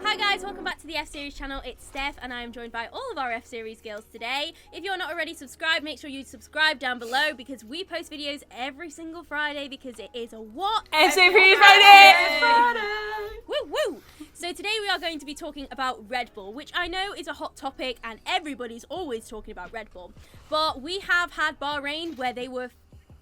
Hi guys, welcome back to the F-Series channel. It's Steph and I am joined by all of our F-Series girls today. If you're not already subscribed, make sure you subscribe down below because we post videos every single Friday because it is a what? F-Series Friday! Woo woo! So today we are going to be talking about Red Bull, which I know is a hot topic and everybody's always talking about Red Bull. But we have had Bahrain where they were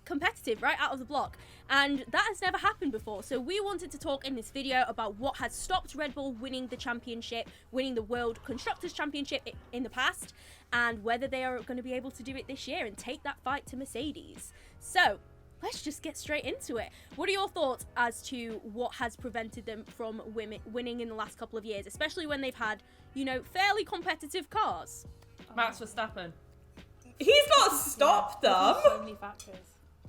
competitive right out of the block, and that has never happened before. So we wanted to talk in this video about what has stopped Red Bull winning the championship, winning the World Constructors' Championship in the past, and whether they are going to be able to do it this year and take that fight to Mercedes. So let's just get straight into it. What are your thoughts as to what has prevented them from winning in the last couple of years, especially when they've had, you know, fairly competitive cars? Max Verstappen. He's not stopped them. So many factors.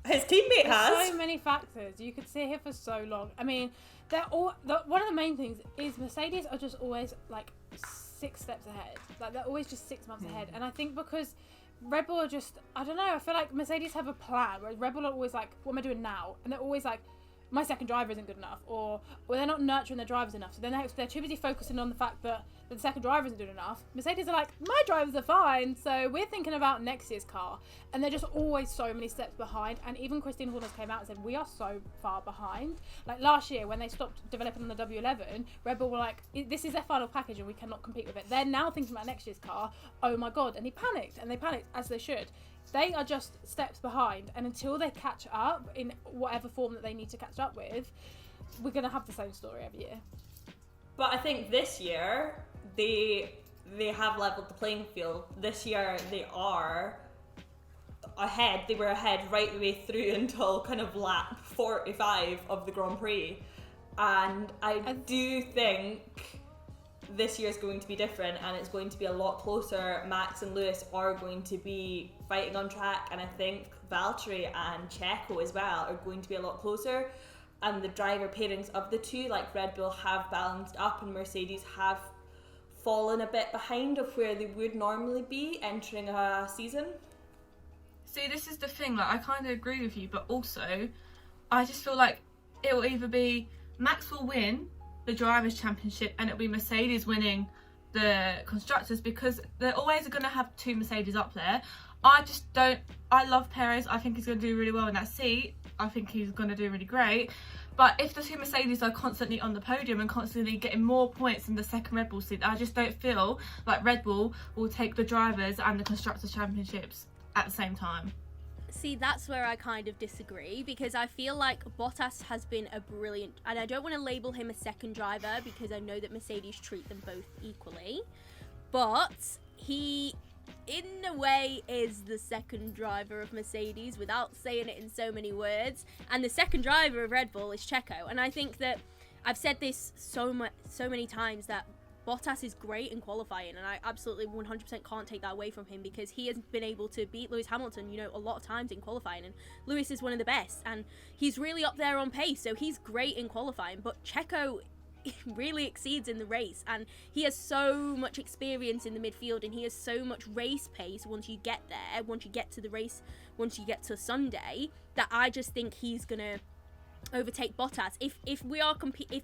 His teammate has. So many factors. You could sit here for so long. I mean, they're all. One of the main things is Mercedes are just always like 6 steps ahead. Like they're always just 6 months ahead. And I think because Red Bull are just, I don't know. I feel like Mercedes have a plan, whereas Red Bull are always like, what am I doing now? And they're always like, my second driver isn't good enough, or they're not nurturing their drivers enough. So then they're too busy focusing on the fact that the second driver isn't doing enough. Mercedes are like, my drivers are fine, so we're thinking about next year's car. And they're just always so many steps behind. And even Christine Horner came out and said, we are so far behind. Like last year, when they stopped developing on the W11, Red Bull were like, this is their final package and we cannot compete with it. They're now thinking about next year's car. Oh my God. And he panicked, and they panicked, as they should. They are just steps behind, and until they catch up in whatever form that they need to catch up with, we're going to have the same story every year. But I think this year they have leveled the playing field. This year they are ahead. They were ahead right the way through until kind of lap 45 of the Grand Prix. And I do think this year is going to be different, and it's going to be a lot closer. Max and Lewis are going to be fighting on track, and I think Valtteri and Checo as well are going to be a lot closer. And the driver pairings of the two, like Red Bull, have balanced up, and Mercedes have fallen a bit behind of where they would normally be entering a season. See, this is the thing, like I kind of agree with you, but also I just feel like it will either be Max will win the Drivers' Championship and it'll be Mercedes winning the Constructors, because they're always going to have 2 Mercedes up there. I love Perez. I think he's going to do really well in that seat. I think he's going to do really great. But if the 2 Mercedes are constantly on the podium and constantly getting more points than the second Red Bull seat, I just don't feel like Red Bull will take the Drivers and the Constructors' Championships at the same time. See, that's where I kind of disagree, because I feel like Bottas has been a brilliant, and I don't want to label him a second driver because I know that Mercedes treat them both equally, but he in a way is the second driver of Mercedes without saying it in so many words, and the second driver of Red Bull is Checo. And I think that I've said this so many times that Bottas is great in qualifying, and I absolutely 100% can't take that away from him, because he has been able to beat Lewis Hamilton, you know, a lot of times in qualifying, and Lewis is one of the best, and he's really up there on pace, so he's great in qualifying. But Checo really exceeds in the race, and he has so much experience in the midfield, and he has so much race pace once you get there, once you get to the race, once you get to Sunday, that I just think he's gonna overtake Bottas. If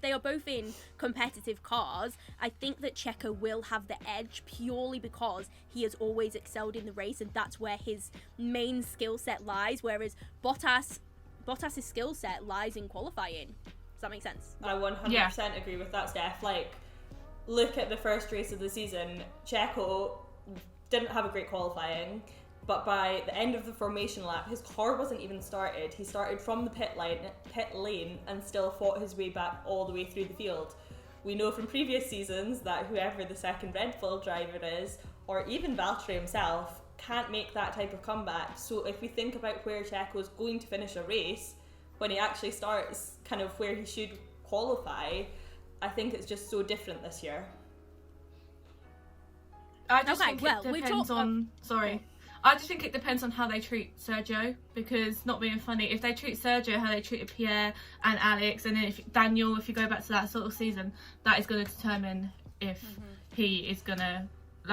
they are both in competitive cars, I think that Checo will have the edge purely because he has always excelled in the race, and that's where his main skill set lies, whereas Bottas's skill set lies in qualifying. Does that make sense? I 100% agree with that, Steph. Like, look at the first race of the season. Checo didn't have a great qualifying, but by the end of the formation lap, his car wasn't even started. He started from the pit lane and still fought his way back all the way through the field. We know from previous seasons that whoever the second Red Bull driver is, or even Valtteri himself, can't make that type of comeback. So if we think about where Checo's going to finish a race, when he actually starts kind of where he should qualify, I think it's just so different this year. I just think it depends on... Sorry. I just think it depends on how they treat Sergio, because, not being funny, if they treat Sergio how they treated Pierre and Alex, and then if Daniel, if you go back to that sort of season, that is going to determine if he is going to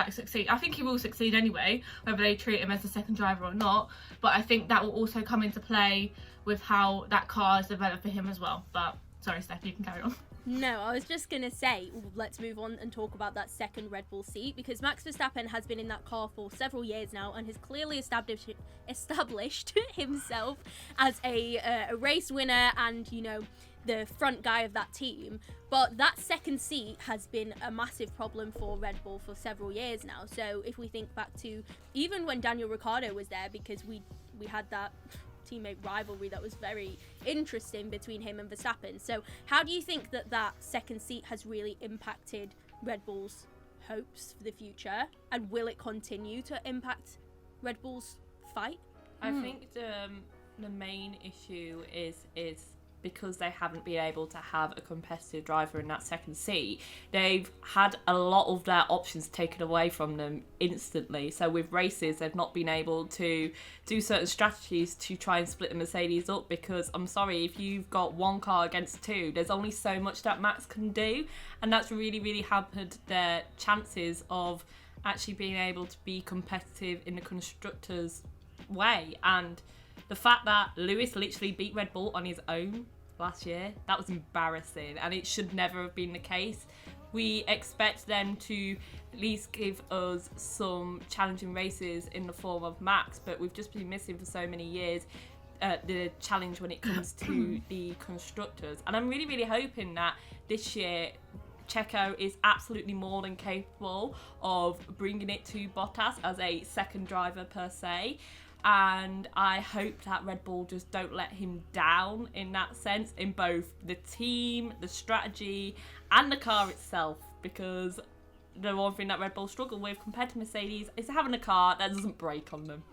succeed. I think he will succeed anyway, whether they treat him as a second driver or not, but I think that will also come into play with how that car is developed for him as well. But Sorry, Steph, you can carry on. No, I was just going to say, let's move on and talk about that second Red Bull seat, because Max Verstappen has been in that car for several years now and has clearly established himself as a race winner and, you know, the front guy of that team. But that second seat has been a massive problem for Red Bull for several years now. So if we think back to even when Daniel Ricciardo was there, because we had that teammate rivalry that was very interesting between him and Verstappen. So how do you think that second seat has really impacted Red Bull's hopes for the future, and will it continue to impact Red Bull's fight? I think the main issue is because they haven't been able to have a competitive driver in that second seat, they've had a lot of their options taken away from them instantly. So with races, they've not been able to do certain strategies to try and split the Mercedes up, because I'm sorry, if you've got one car against two, there's only so much that Max can do, and that's really, really hampered their chances of actually being able to be competitive in the constructors' way. And the fact that Lewis literally beat Red Bull on his own last year, that was embarrassing, and it should never have been the case. We expect them to at least give us some challenging races in the form of Max, but we've just been missing for so many years the challenge when it comes to the constructors. And I'm really, really hoping that this year Checo is absolutely more than capable of bringing it to Bottas as a second driver per se. And I hope that Red Bull just don't let him down in that sense, in both the team, the strategy, and the car itself, because the one thing that Red Bull struggle with compared to Mercedes is having a car that doesn't break on them.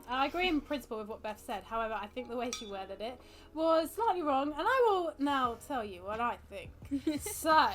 I agree in principle with what Beth said. However, I think the way she worded it was slightly wrong, and I will now tell you what I think. So,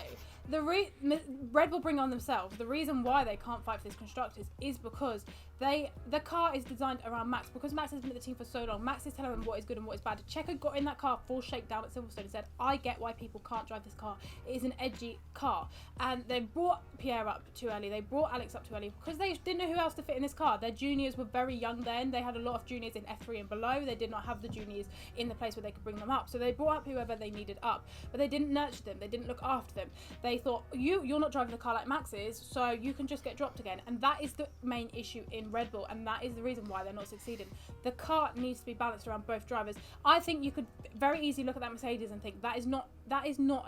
Red Bull bring on themselves. The reason why they can't fight for this constructors is because the car is designed around Max. Because Max has been at the team for so long, Max is telling them what is good and what is bad. Checo got in that car full shakedown at Silverstone and said, I get why people can't drive this car. It is an edgy car. And they brought Pierre up too early. They brought Alex up too early because they didn't know who else to fit in this car. Their juniors were very young then. They had a lot of juniors in F3 and below. They did not have the juniors in the place where they could bring them up. So they brought up whoever they needed up. But they didn't nurture them. They didn't look after them. They thought, you're not driving a car like Max is, so you can just get dropped again. And that is the main issue in Red Bull, and that is the reason why they're not succeeding. The car needs to be balanced around both drivers. I think you could very easily look at that Mercedes and think that is not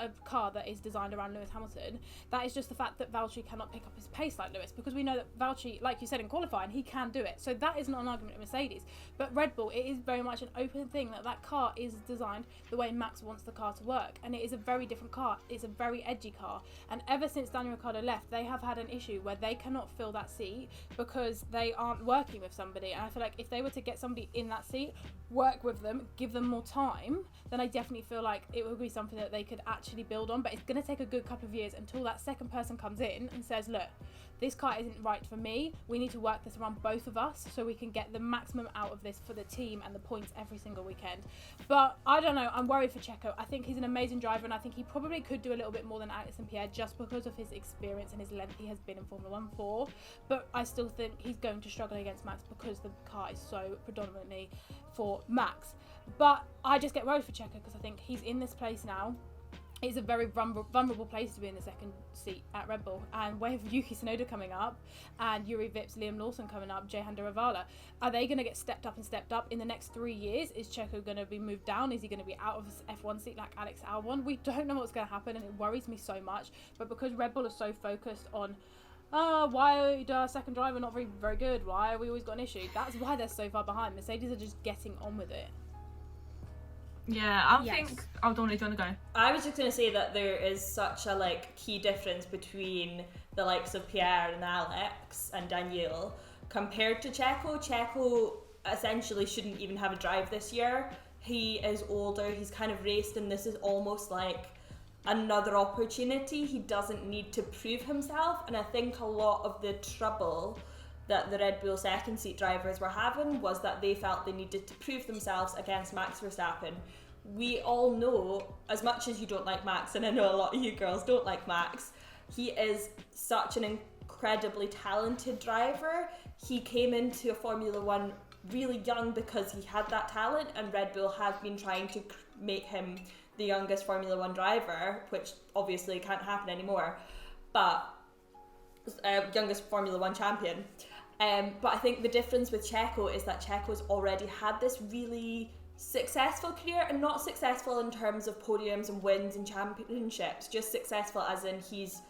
a car that is designed around Lewis Hamilton. That is just the fact that Valtteri cannot pick up his pace like Lewis, because we know that Valtteri, like you said in qualifying, he can do it. So that is not an argument of Mercedes. But Red Bull, it is very much an open thing that car is designed the way Max wants the car to work, and it is a very different car. It's a very edgy car, and ever since Daniel Ricciardo left, they have had an issue where they cannot fill that seat because they aren't working with somebody. And I feel like if they were to get somebody in that seat, work with them, give them more time, then I definitely feel like it would be something that they could actually build on. But it's going to take a good couple of years until that second person comes in and says, look, this car isn't right for me. We need to work this around both of us so we can get the maximum out of this for the team and the points every single weekend. But I don't know. I'm worried for Checo. I think he's an amazing driver, and I think he probably could do a little bit more than Alex and Pierre just because of his experience and his length he has been in Formula 1 for. But I still think he's going to struggle against Max because the car is so predominantly for Max. But I just get worried for Checo because I think he's in this place now. It's a very vulnerable place to be in the second seat at Red Bull. And with Yuki Tsunoda coming up, and Yuri Vips, Liam Lawson coming up, Jehan Duravala, are they going to get stepped up in the next 3 years? Is Checo going to be moved down? Is he going to be out of his F1 seat like Alex Albon? We don't know what's going to happen, and it worries me so much. But because Red Bull is so focused on why is our second driver not very good? Why have we always got an issue? That's why they're so far behind. Mercedes are just getting on with it. Yeah, I think... Oh, Dawn, do you want to go? I was just going to say that there is such a key difference between the likes of Pierre and Alex and Daniel compared to Checo. Checo essentially shouldn't even have a drive this year. He is older, he's kind of raced, and this is almost like another opportunity. He doesn't need to prove himself, and I think a lot of the trouble that the Red Bull second seat drivers were having was that they felt they needed to prove themselves against Max Verstappen. We all know, as much as you don't like Max, and I know a lot of you girls don't like Max, he is such an incredibly talented driver. He came into Formula 1 really young because he had that talent, and Red Bull have been trying to make him the youngest Formula One driver, which obviously can't happen anymore, but youngest Formula One champion. But I think the difference with Checo is that Checo's already had this really successful career, and not successful in terms of podiums and wins and championships, just successful as in he's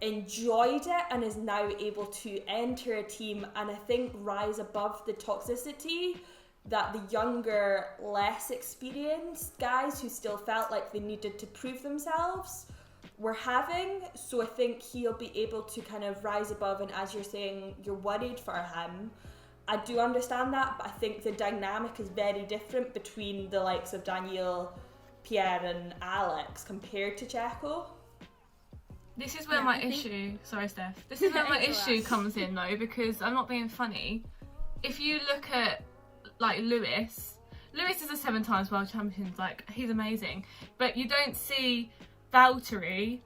enjoyed it and is now able to enter a team and I think rise above the toxicity that the younger, less experienced guys who still felt like they needed to prove themselves were having. So I think he'll be able to kind of rise above, and as you're saying, you're worried for him. I do understand that, but I think the dynamic is very different between the likes of Daniel, Pierre and Alex compared to Checo. This is where my issue... Sorry, Steph. This is where my issue comes in, though, because I'm not being funny. If you look at, like, Lewis is a 7 times world champion. Like, he's amazing. But you don't see Valtteri...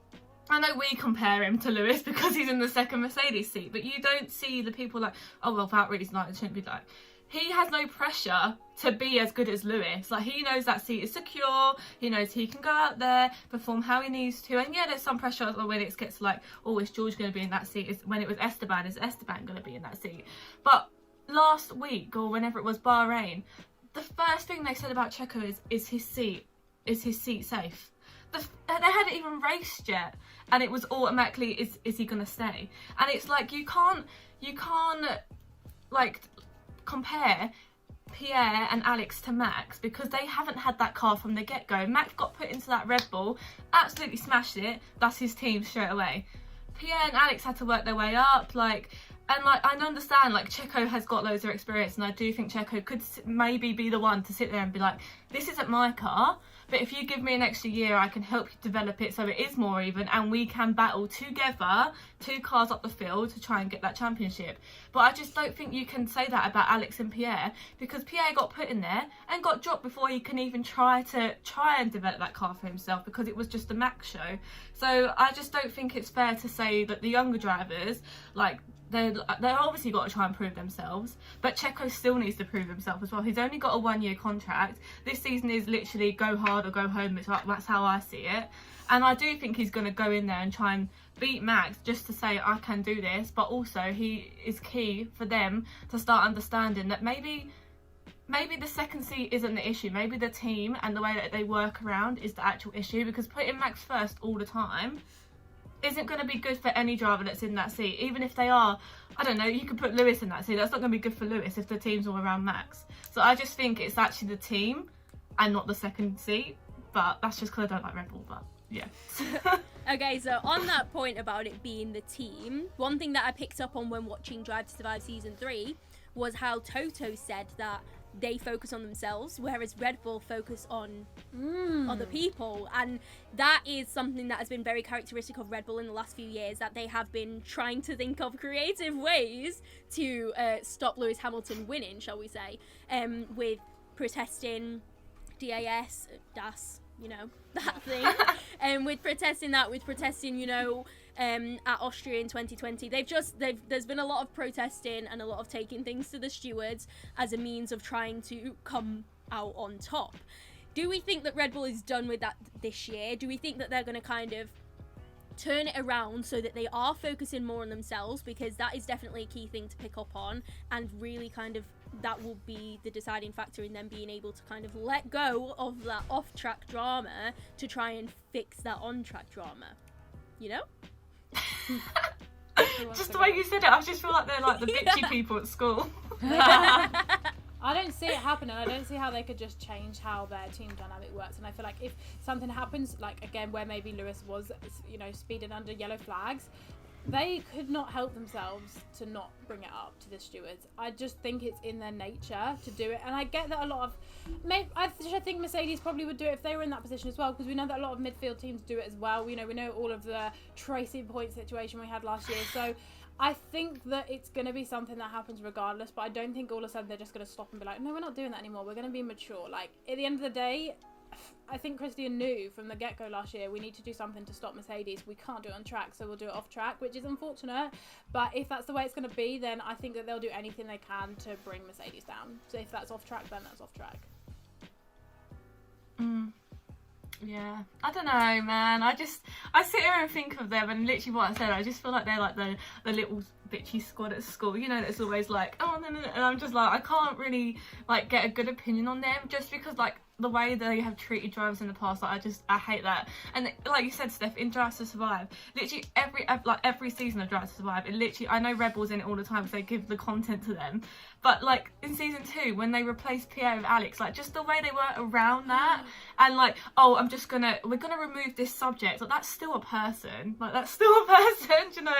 I know we compare him to Lewis because he's in the second Mercedes seat, but you don't see the people like, oh, well, Valtteri's like, it shouldn't be like. He has no pressure to be as good as Lewis. Like, he knows that seat is secure. He knows he can go out there, perform how he needs to. And yeah, there's some pressure when it gets like, oh, is George going to be in that seat? When it was Esteban, is Esteban going to be in that seat? But last week, or whenever it was Bahrain, the first thing they said about Checo is his seat safe? They hadn't even raced yet, and it was automatically, is he gonna stay? And it's like you can't like compare Pierre and Alex to Max because they haven't had that car from the get-go. Max got put into that Red Bull, absolutely smashed it. That's his team straight away. Pierre and Alex had to work their way up, and I understand, like, Checo has got loads of experience, and I do think Checo could maybe be the one to sit there and be like, this isn't my car, but if you give me an extra year, I can help you develop it so it is more even, and we can battle together, 2 cars up the field to try and get that championship. But I just don't think you can say that about Alex and Pierre, because Pierre got put in there and got dropped before he can even try and develop that car for himself, because it was just a Max show. So I just don't think it's fair to say that the younger drivers, like, they're obviously got to try and prove themselves, but Checo still needs to prove himself as well. He's only got a 1-year contract. This season is literally go hard or go home. That's how I see it. And I do think he's going to go in there and try and beat Max just to say, I can do this. But also, he is key for them to start understanding that maybe the second seat isn't the issue. Maybe the team and the way that they work around is the actual issue, because putting Max first all the time isn't going to be good for any driver that's in that seat. Even if they are, I don't know, you could put Lewis in that seat. That's not going to be good for Lewis if the team's all around Max. So I just think it's actually the team and not the second seat. But that's just because I don't like Red Bull, but yeah. Okay, so on that point about it being the team, one thing that I picked up on when watching Drive to Survive Season 3 was how Toto said that they focus on themselves, whereas Red Bull focus on other people. And that is something that has been very characteristic of Red Bull in the last few years, that they have been trying to think of creative ways to stop Lewis Hamilton winning, shall we say, with protesting DAS, you know, that thing. And with protesting, you know, at Austria in 2020, there's been a lot of protesting and a lot of taking things to the stewards as a means of trying to come out on top. Do we think that Red Bull is done with that this year? Do we think that they're going to kind of turn it around so that they are focusing more on themselves, because that is definitely a key thing to pick up on, and really kind of that will be the deciding factor in them being able to kind of let go of that off-track drama to try and fix that on-track drama, you know? Just the way you said it, I just feel like they're like the bitchy people at school. I don't see it happening. I don't see how they could just change how their team dynamic works. And I feel like if something happens, like again, where maybe Lewis was, you know, speeding under yellow flags, they could not help themselves to not bring it up to the stewards. I just think it's in their nature to do it. And I get that a lot of, I think Mercedes probably would do it if they were in that position as well, because we know that a lot of midfield teams do it as well. You know, we know all of the tracing point situation we had last year. So I think that it's going to be something that happens regardless, but I don't think all of a sudden they're just going to stop and be like, no, we're not doing that anymore. We're going to be mature. Like, at the end of the day, I think Christian knew from the get-go last year, we need to do something to stop Mercedes. We can't do it on track, so we'll do it off track, which is unfortunate. But if that's the way it's going to be, then I think that they'll do anything they can to bring Mercedes down. So if that's off track, then that's off track. Yeah, I don't know, man. I sit here and think of them, and literally what I said, I just feel like they're like the little bitchy squad at school, you know, that's always like, oh, no, and I'm just like, I can't really like get a good opinion on them just because like the way they have treated drivers in the past, like I hate that. And like you said, Steph, in Drive to Survive, literally every season of Drive to Survive, it literally, I know Red Bull's in it all the time because they give the content to them, but like in season 2 when they replaced Pierre with Alex, like just the way they were around that, and like, oh, we're gonna remove this subject, like that's still a person, you know.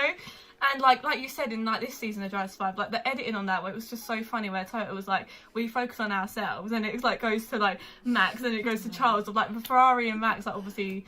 And like you said in like this season of Drive to Survive, like the editing on that, where it was just so funny, where Toto was like, we focus on ourselves, and it like goes to like Max, and it goes to Charles, of like Ferrari and Max, like obviously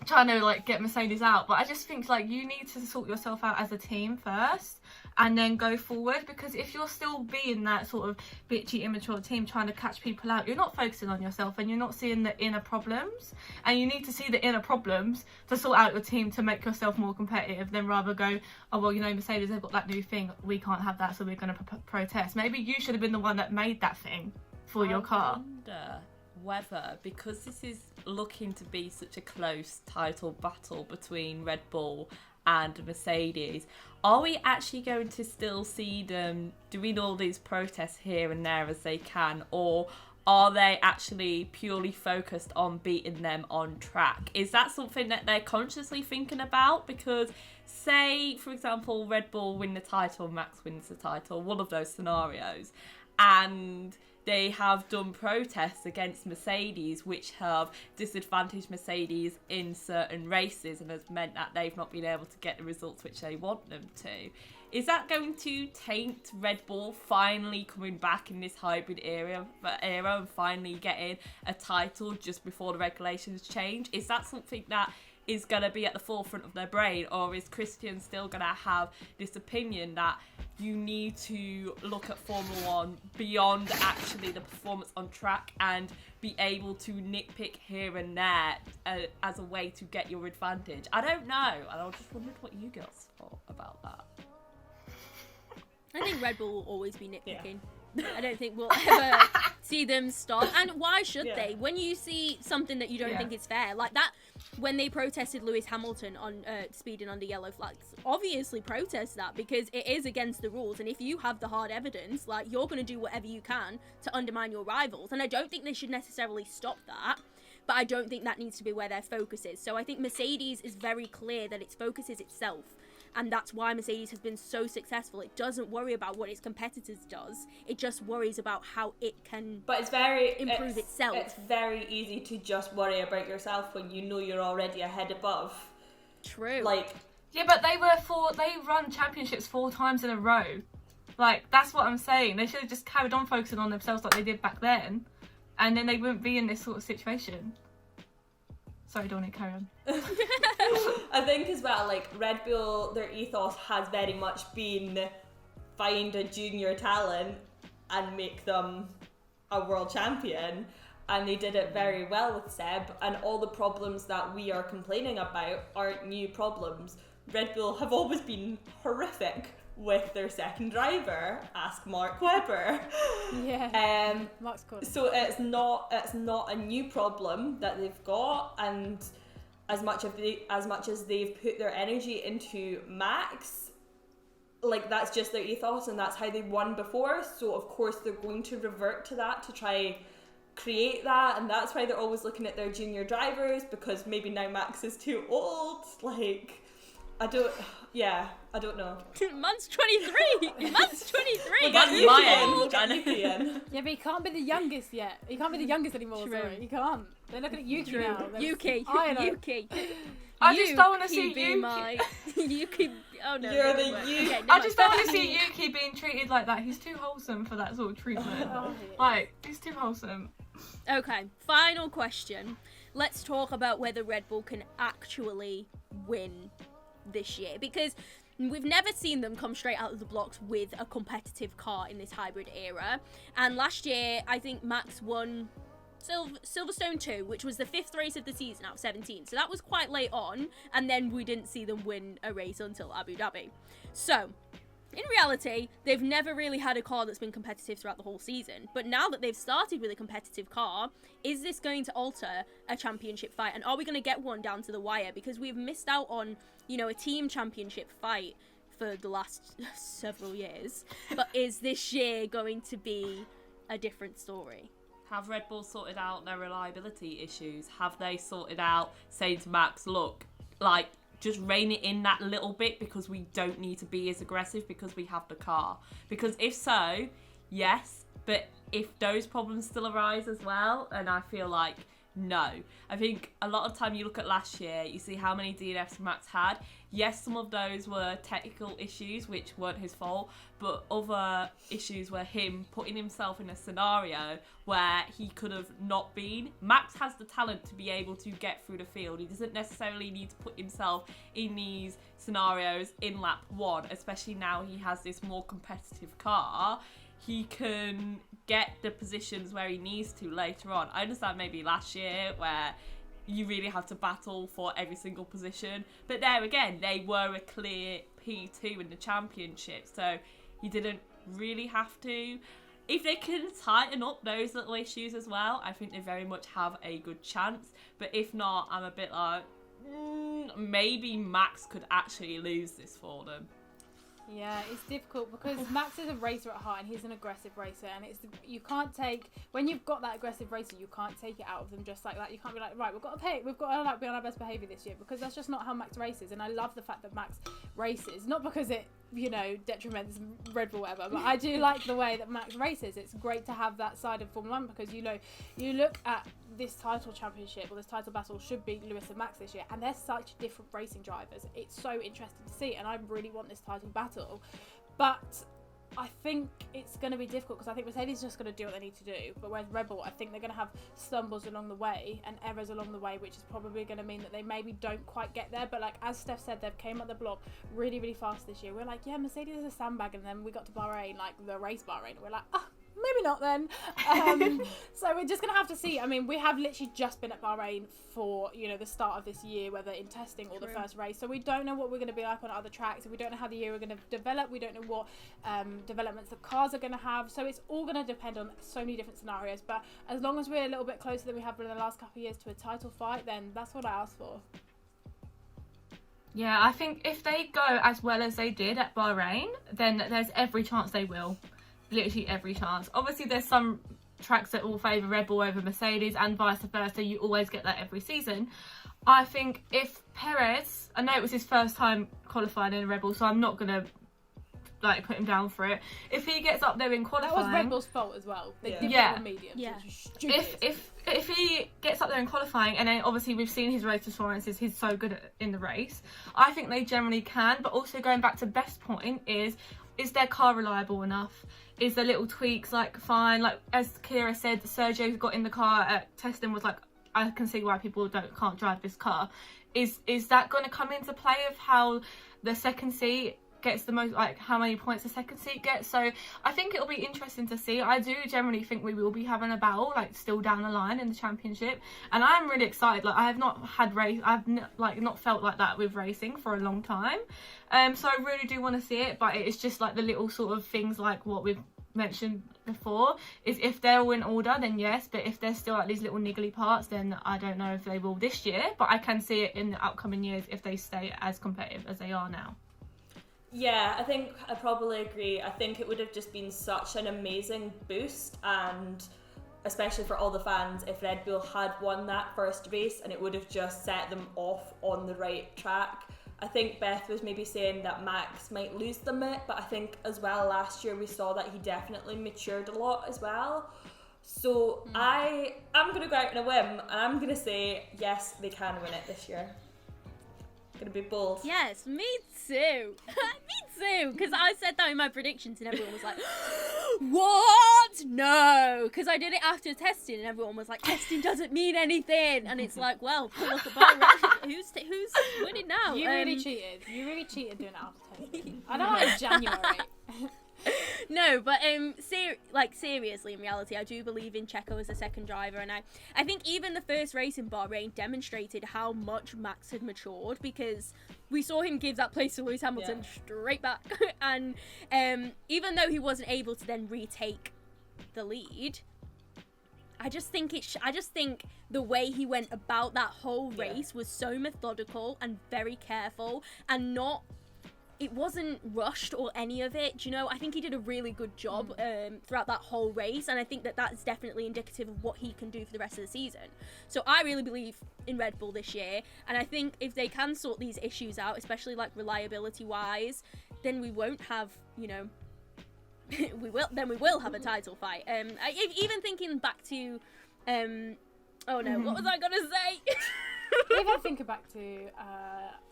trying to like get Mercedes out. But I just think like you need to sort yourself out as a team first and then go forward, because if you're still being that sort of bitchy, immature team trying to catch people out, you're not focusing on yourself and you're not seeing the inner problems, and you need to see the inner problems to sort out your team to make yourself more competitive, than rather go, oh well, you know, Mercedes, they've got that new thing, we can't have that, so we're going to protest. Maybe you should have been the one that made that thing for your car. I wonder whether, because this is looking to be such a close title battle between Red Bull and Mercedes, are we actually going to still see them doing all these protests here and there as they can, or are they actually purely focused on beating them on track? Is that something that they're consciously thinking about? Because say, for example, Red Bull win the title, Max wins the title, one of those scenarios, and they have done protests against Mercedes which have disadvantaged Mercedes in certain races and has meant that they've not been able to get the results which they want them to. Is that going to taint Red Bull finally coming back in this hybrid era and finally getting a title just before the regulations change? Is that something that is going to be at the forefront of their brain, or is Christian still going to have this opinion that you need to look at Formula One beyond actually the performance on track and be able to nitpick here and there as a way to get your advantage? I don't know, and I just wondered what you girls thought about that. I think Red Bull will always be nitpicking. I don't think we'll ever see them stop. And why should they? When you see something that you don't think is fair, like that, when they protested Lewis Hamilton on speeding under yellow flags, obviously protest that, because it is against the rules. And if you have the hard evidence, like, you're going to do whatever you can to undermine your rivals. And I don't think they should necessarily stop that, but I don't think that needs to be where their focus is. So I think Mercedes is very clear that its focus is itself. And that's why Mercedes has been so successful. It doesn't worry about what its competitors does. It just worries about how it can improve itself. It's very easy to just worry about yourself when you know you're already ahead above. True. Like, yeah, but they run championships 4 times in a row. Like, that's what I'm saying. They should have just carried on focusing on themselves like they did back then, and then they wouldn't be in this sort of situation. Sorry, don't carry on. I think as well, like, Red Bull, their ethos has very much been find a junior talent and make them a world champion, and they did it very well with Seb, and all the problems that we are complaining about aren't new problems. Red Bull have always been horrific with their second driver. Ask Mark Webber. Yeah. Mark's called. So it's not a new problem that they've got, and as much as they've put their energy into Max, like, that's just their ethos and that's how they won before. So of course they're going to revert to that to try create that, and that's why they're always looking at their junior drivers, because maybe now Max is too old. Like, I don't know. Man's 23! Man's 23! That's my my age. end. Yeah, but he can't be the youngest yet. He can't be the youngest anymore. True. Sorry, he can't. They're looking at Yuki now. Yuki. Yuki. I just don't want to see be Yuki. my... Yuki... Oh no. You're the never mind. Yuki. Okay, I just don't want to mind. see Yuki being treated like that. He's too wholesome for that sort of treatment. Like, he's too wholesome. Okay, final question. Let's talk about whether Red Bull can actually win this year, because we've never seen them come straight out of the blocks with a competitive car in this hybrid era. And last year, I think Max won Silverstone 2, which was the 5th race of the season out of 17. So that was quite late on, and then we didn't see them win a race until Abu Dhabi. So in reality, they've never really had a car that's been competitive throughout the whole season. But now that they've started with a competitive car, is this going to alter a championship fight? And are we going to get one down to the wire? Because we've missed out on, you know, a team championship fight for the last several years. But is this year going to be a different story? Have Red Bull sorted out their reliability issues? Have they sorted out saying to Max, look, like, just rein it in that little bit because we don't need to be as aggressive because we have the car? Because if so, yes, but if those problems still arise as well, and I feel like no. I think a lot of time you look at last year, you see how many DNFs Max had. Yes, some of those were technical issues, which weren't his fault, but other issues were him putting himself in a scenario where he could have not been. Max has the talent to be able to get through the field. He doesn't necessarily need to put himself in these scenarios in lap one, especially now he has this more competitive car. He can get the positions where he needs to later on. I understand maybe last year where you really have to battle for every single position, but there again, they were a clear P2 in the championship, so he didn't really have to. If they can tighten up those little issues as well, I think they very much have a good chance, but if not, I'm a bit like, maybe Max could actually lose this for them. Yeah, it's difficult because Max is a racer at heart and he's an aggressive racer, and you can't take, when you've got that aggressive racer, you can't take it out of them just like that. You can't be like, right, we've got to like be on our best behaviour this year, because that's just not how Max races. And I love the fact that Max races, not because it, you know, detriments Red Bull whatever, but I do like the way that Max races. It's great to have that side of Formula 1, because, you know, you look at this title championship, or this title battle should be Lewis and Max this year, and they're such different racing drivers. It's so interesting to see, and I really want this title battle, but I think it's going to be difficult because I think Mercedes is just going to do what they need to do, but whereas Red Bull, I think they're going to have stumbles along the way and errors along the way, which is probably going to mean that they maybe don't quite get there. But like as Steph said, they've came up the block really, really fast this year. We're like, yeah, Mercedes is a sandbag, and then we got to Bahrain, like the race Bahrain, and we're like, maybe not then. So we're just going to have to see. I mean, we have literally just been at Bahrain for, you know, the start of this year, whether in testing or the first race. So we don't know what we're going to be like on other tracks. We don't know how the year we're going to develop. We don't know what developments the cars are going to have. So it's all going to depend on so many different scenarios. But as long as we're a little bit closer than we have been in the last couple of years to a title fight, then that's what I asked for. Yeah, I think if they go as well as they did at Bahrain, then there's every chance they will. Literally every chance. Obviously, there's some tracks that will favour Red Bull over Mercedes and vice versa. You always get that every season. I think if Perez, I know it was his first time qualifying in Red Bull, so I'm not going to like put him down for it. If he gets up there in qualifying... That was Red Bull's fault as well. They did yeah. mediums, Yeah. which was stupid. If he gets up there in qualifying, and then obviously we've seen his race performances, he's so good in the race, I think they generally can. But also going back to Beth's point is their car reliable enough? Is the little tweaks like fine? Like as Kira said, Sergio got in the car at testing, was like, I can see why people can't drive this car. Is that going to come into play of how the second seat gets the most, like how many points the second seat gets? So I think it'll be interesting to see. I do generally think we will be having a battle like still down the line in the championship, and I'm really excited. Like I have not had not felt like that with racing for a long time, so I really do want to see it. But it's just like the little sort of things like what we've mentioned before, is if they're all in order then yes, but if there's still like these little niggly parts, then I don't know if they will this year, but I can see it in the upcoming years if they stay as competitive as they are now. Yeah, I think I probably agree. I think it would have just been such an amazing boost, and especially for all the fans, if Red Bull had won that first race, and it would have just set them off on the right track. I think Beth was maybe saying that Max might lose them it, but I think as well last year we saw that he definitely matured a lot as well. So I'm going to go out on a whim, and I'm going to say yes, they can win it this year. Gonna be bold. Yes, me too. Me too. Because I said that in my predictions and everyone was like, what? No. Because I did it after testing and everyone was like, testing doesn't mean anything. And it's like, well, look at who's winning now? You really cheated. You really cheated doing it after testing. I know it's January. No, but seriously, in reality, I do believe in Checo as a second driver, and I think even the first race in Bahrain demonstrated how much Max had matured, because we saw him give that place to Lewis Hamilton straight back, and even though he wasn't able to then retake the lead, I just think the way he went about that whole race was so methodical and very careful, and it wasn't rushed or any of it. Do you know, I think he did a really good job throughout that whole race, and I think that that's definitely indicative of what he can do for the rest of the season. So I really believe in Red Bull this year, and I think if they can sort these issues out, especially like reliability wise, then we won't have, you know, we will have a title fight. Even thinking back to oh no, what was I gonna say? Even thinking back to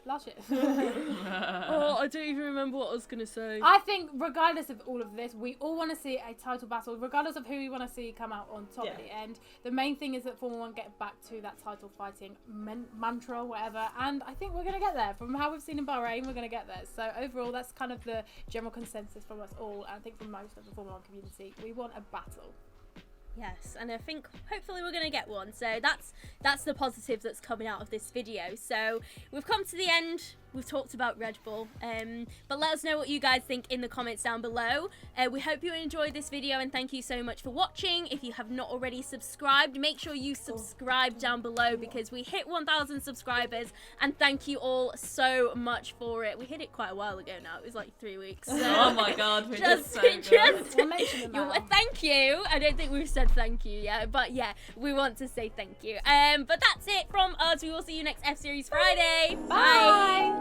last year. Oh, I don't even remember what I was gonna say. I think regardless of all of this, we all want to see a title battle, regardless of who we want to see come out on top at the end. The main thing is that Formula 1 get back to that title fighting mantra or whatever, and I think we're going to get there. From how we've seen in Bahrain, we're going to get there. So overall, that's kind of the general consensus from us all, and I think from most of the Formula 1 community. We want a battle. Yes, and I think hopefully we're going to get one. So that's the positive that's coming out of this video. So we've come to the end. We've talked about Red Bull, but let us know what you guys think in the comments down below. We hope you enjoyed this video, and thank you so much for watching. If you have not already subscribed, make sure you subscribe down below, because we hit 1,000 subscribers, and thank you all so much for it. We hit it quite a while ago now. It was like 3 weeks. So Oh my god, we're just so good. We'll mention it now. Thank you. I don't think we've said thank you yet, but yeah, we want to say thank you. But that's it from us. We will see you next F-Series Friday. Bye.